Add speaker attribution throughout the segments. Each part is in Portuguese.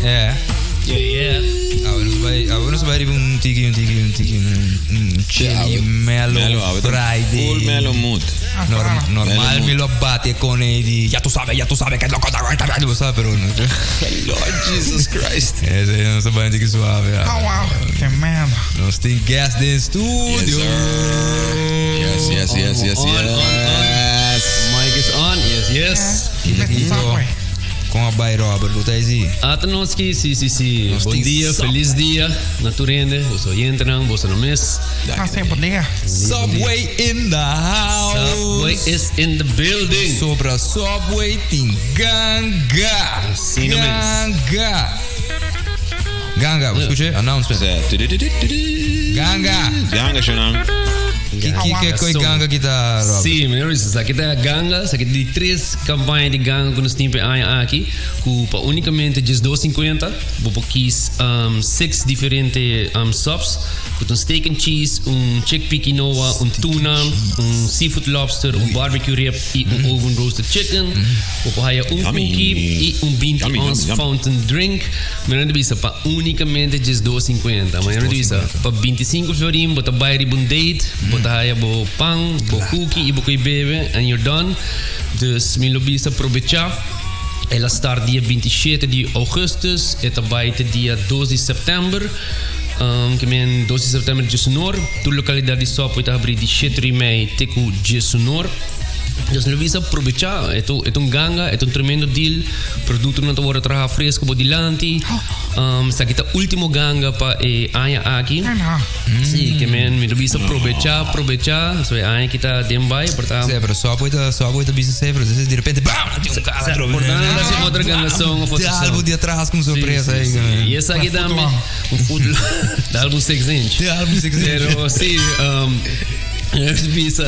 Speaker 1: É.
Speaker 2: Yeah.
Speaker 1: Agora vai arrivare un tiki, chili mellow Friday.
Speaker 2: Full mellow mood.
Speaker 1: Normal me lo bate con di ya tú sabes que es loco lo sabe pero no.
Speaker 2: Lord Jesus Christ.
Speaker 1: Non so bene che suave.
Speaker 3: Oh wow, che merda.
Speaker 1: Non sti gas in studio.
Speaker 2: Yes.
Speaker 4: Mic is on. Yes.
Speaker 1: Com a Bay Robert, tu tá aí?
Speaker 4: Atanoski, sim. Bom dia, feliz dia. Naturende, vos oyentran, vos no mes.
Speaker 3: Sempre dia.
Speaker 1: Subway in the house.
Speaker 4: Subway is in the building.
Speaker 1: Sobra Subway tem Ganga.
Speaker 4: Sim, no mes.
Speaker 1: Ganga, você escutou? Announcement. Ganga,
Speaker 2: Shannon.
Speaker 1: Que é Ganga que tá, Robert?
Speaker 4: Sim, melhor isso. Aqui tá Ganga, aqui tem 3 campanhas de Ganga que nós temos aqui, que para unicamente $2.50, vou quis 6 diferentes subs, com steak and cheese, chickpea quinoa, tuna, seafood lobster, barbecue rib e oven roasted chicken, vou pôr cookie e 20 ounce fountain drink, melhor isso para unicamente $2.50, melhor isso para 25 florim, bota bairi bondade, Haya bo pang, bo cookie, bo ko'y bebe, and you're done. Dus mijn lobby is aprovechar. Ela start dia 27 de augustus, eta baite dia 12 de setembro. Que men 12 de setembro de Sonor. Tu localidade só pode abrir de 7 de maio teku de Sonor. Dus nu bisa aprovechar, é ganga, é tremendo deal, produto não está trabalhar fresco por diante, essa aqui tá último ganga para aia aqui, sim, que men me bisa aprovechar, so aia que tá dembai, portanto.
Speaker 1: Sim, mas só pode bisa sempre, de repente, bam, tem cara,
Speaker 4: portanto, dá se outra ganga song,
Speaker 1: tem álbum de atrás com surpresa aí.
Speaker 4: E essa aqui dá food, dá álbum 6 inch, pero sim. Bisa,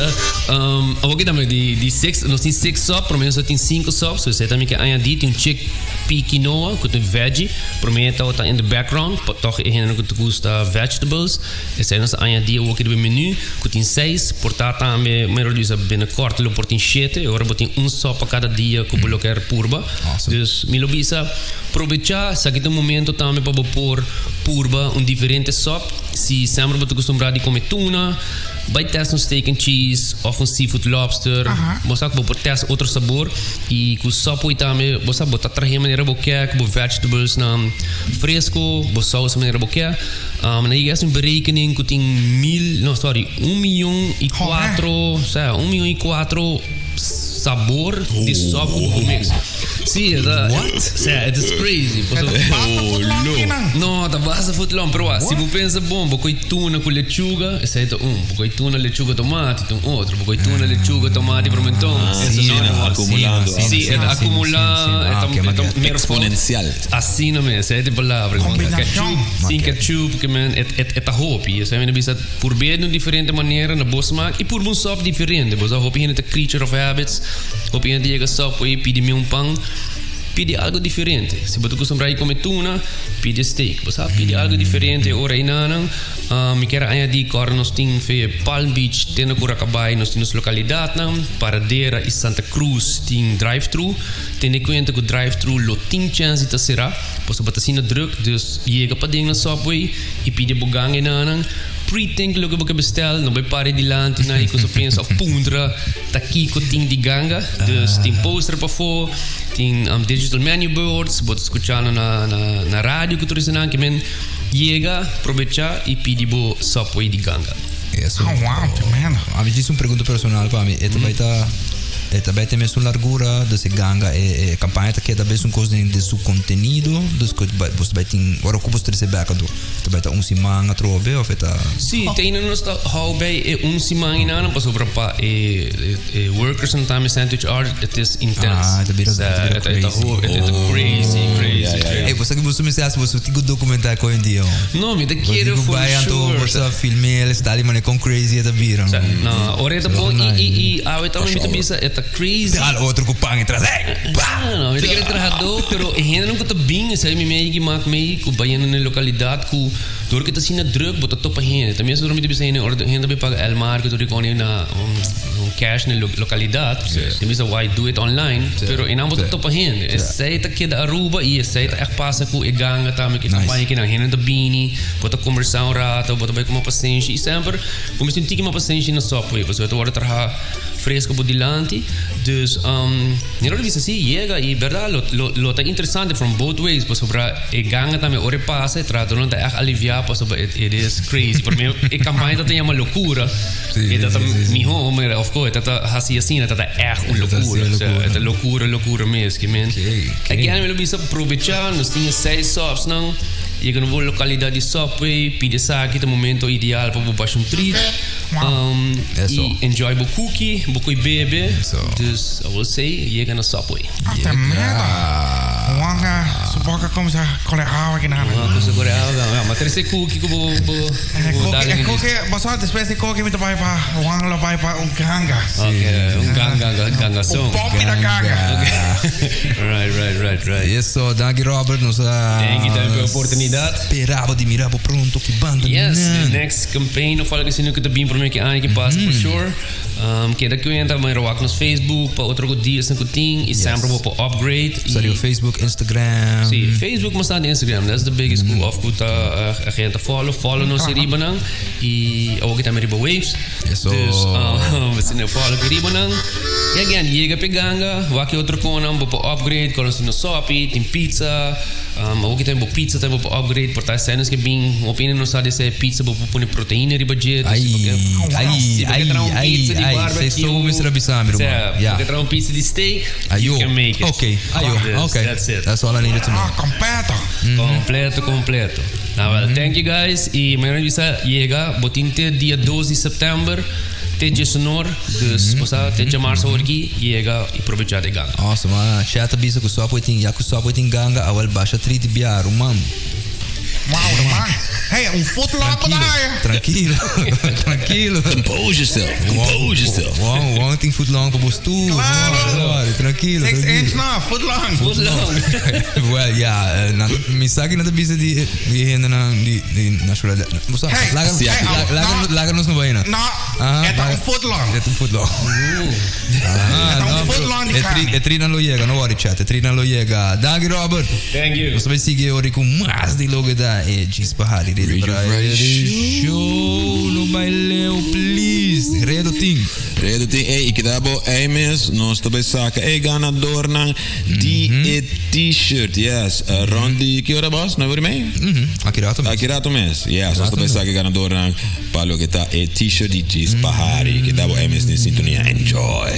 Speaker 4: aqui também de 6, nós temos 6 subs, pelo menos só tem 5 subs, so você também quer añadir, tem chickpea quinoa, que tem veggie, prometo está in the background, toch é ainda que custa vegetables, esse é nosso añadir aqui do menu, que tem 6, portanto também, melhor dizer, bem corto, lo portem 7, agora botem sub para cada dia, que eu quero purba, dus, me bisa, aproveitar, se aqui tem momento também para pôr purba, diferente sub, se sempre você acostumado a comer tuna, vai testar steak and cheese ou seafood lobster, você pode testar outro sabor e com sopa também você pode trazer maneira boquê, com vegetables na fresco, você sauce maneira boquê. Na aí é berekening que tem 1 milhão e 4 sabor de sopa com mix. Sim, it is crazy. No, tá basta footlong, pero se você pensa bom, bocoi tuna com lechuga, esse é bocoi tuna, lechuga, tomate, tem outro, bocoi tuna, lechuga, tomate, pimentão.
Speaker 2: Acumulando.
Speaker 4: Sim, acumular,
Speaker 2: exponencial.
Speaker 4: Assim não é, essa é a palavra. Ketchup, que man, é hopi, essa é bisa por bem de diferente maneira na boa smaak e por um sop diferente. Você hopi é creature of habits, hopi é dia que sop e pede pão. Pede algo diferente. Se você costuma comer tuna, pede steak. Você pede algo diferente. Ora inanang, me quero añadir que nós temos Palm Beach, tem Curacabay, nós temos localidade, Paradera e Santa Cruz tem drive-thru. Tem em conta que o drive-thru lo tem chance de será. Você pode assim druk, dus chega para dentro na Subway e pede bugang inanang. Pre-think lo que você bestel, não vai parar de lá, na e você pensa of pundra, tá aqui que tem de ganga, dus tem poster para fora, tem digital menu boards, pode escutar na rádio que tu dizendo que men chega, aproveitar e pedir bo Subway de ganga.
Speaker 1: Isso.
Speaker 3: Oh wow, tremendo.
Speaker 1: A mim diz pergunta personal para mim, vai estar também tem mesmo largura desse ganga e campanha que também são coisas de seu conteúdo dos que você vai ter agora como você recebe aquilo também tá semana trobe ou feita
Speaker 4: sim tem no nosso hobby semana inana para sobre para workers and time sandwich art it is intense
Speaker 1: é
Speaker 4: crazy
Speaker 1: você que você me sabe você tem que documentar com dia
Speaker 4: não me quero for sure
Speaker 1: você filme ele está ali mas com crazy da bira
Speaker 4: não ora tá bom e a também me bisa tá crazy.
Speaker 1: Al outro com pang atrás.
Speaker 4: Não, eu quero trajador, pero ainda não tá bem, sabe me meio que mak meio com baiano na localidade com dor que tá sina drug, bota topa ainda. Também se dormir de bisa ainda, ainda be paga el mar que tu recone na cash na localidade. Então, why do it online? Pero inang boto to pahin. Sei ta kida Aruba e sei ta passa com e ganga também que também que na renda da bini, boto conversão rata, boto vai com uma paciência e sempre, como se tinha uma paciência na software, você vai agora trabalhar fresco por dilante. Dus não é isso assim, chega e verdade, lo tá interessante from both ways, para sobre e ganga também ore passa, trata não tá aliviar, para sobre it is crazy. Para mim, a campanha tá uma loucura. E tá mi home, of course, tá assim, tá uma loucura. Loucura mesmo, que man. Aqui a gente vai aproveitar, nós tínhamos 6 shops, não? E quando vou localidade de Subway, pide aqui o momento ideal para baixar treat. E enjoy o cookie, o bebê. Dus I will say, chega na Subway.
Speaker 3: Até merda. Wanga, supoka como se coleava aqui na área.
Speaker 4: Wanga, se coleava, mas tem esse cookie que eu vou dar.
Speaker 3: Cookie, você depois de cookie me vai para Wanga, vai para ganga.
Speaker 4: Ok, ganga song.
Speaker 3: Pompe da ganga.
Speaker 4: Right.
Speaker 1: Isso, danke Robert, nos
Speaker 4: Thank you pela oportunidade.
Speaker 1: Speravo di miravo pronto que banda.
Speaker 4: Yes, the next campaign of algo assim que tá bem para mim que que passa for sure. Que da conta mas rock nos Facebook, para outro dia sem cuting e sempre vou para upgrade.
Speaker 1: Sério, Facebook, Instagram.
Speaker 4: Sim, Facebook mas tá no Instagram. That's the biggest cool of good a gente follow nos ribanang e ou que também riba waves.
Speaker 1: Isso.
Speaker 4: Você não follow que ribanang. E again, chega peganga, vai que outro cona para upgrade, coloca no Shopee, tem pizza. Ook tem pizza, tem upgrade, portanto, cenas que bem, opinião não sabe se pizza, vou pôr proteína de budget.
Speaker 1: Aí, vocês estão me estrabissando, meu irmão.
Speaker 4: Porque trazer pizza de steak, you can make it.
Speaker 1: Okay.
Speaker 4: That's it.
Speaker 1: That's all I needed to know.
Speaker 4: Completo. Now, thank you guys. E amanhã bisa chega, botinte dia 12 de setembro. Te sonor, dus posa te jamar sa orgi, chega e aproveitar de ganga.
Speaker 1: Awesome, chata bisa ku swapo ting, ya ku swapo ting ganga, awal basha triti biar, man.
Speaker 3: Wow, man. Hey, footlong pa tayo.
Speaker 1: Tranquilo.
Speaker 2: Compose yourself.
Speaker 1: Wow, ting footlong pa bostu.
Speaker 3: Claro.
Speaker 1: Tranquilo.
Speaker 3: 6 inch na, footlong.
Speaker 1: Well, yeah, misaki na bisa di henda na di nasional. Bosa, lagan nos no baina.
Speaker 3: No, ito footlong.
Speaker 1: Ito footlong.
Speaker 3: Footlong di kami.
Speaker 1: E trina lo llega, no worry chat, trina lo llega. Danke Robert.
Speaker 4: Thank you.
Speaker 1: Nós vai seguir ori com mais de logo da Edges Bahari de show no baileu please redo ting
Speaker 2: ei ikidabo mes nós também saca ganador nang di t-shirt yes rondi que hora boss não vai Akirato mes yes nós também saca ganador nang palo que tá t-shirt de Edges Bahari ikidabo mes em sintonia enjoy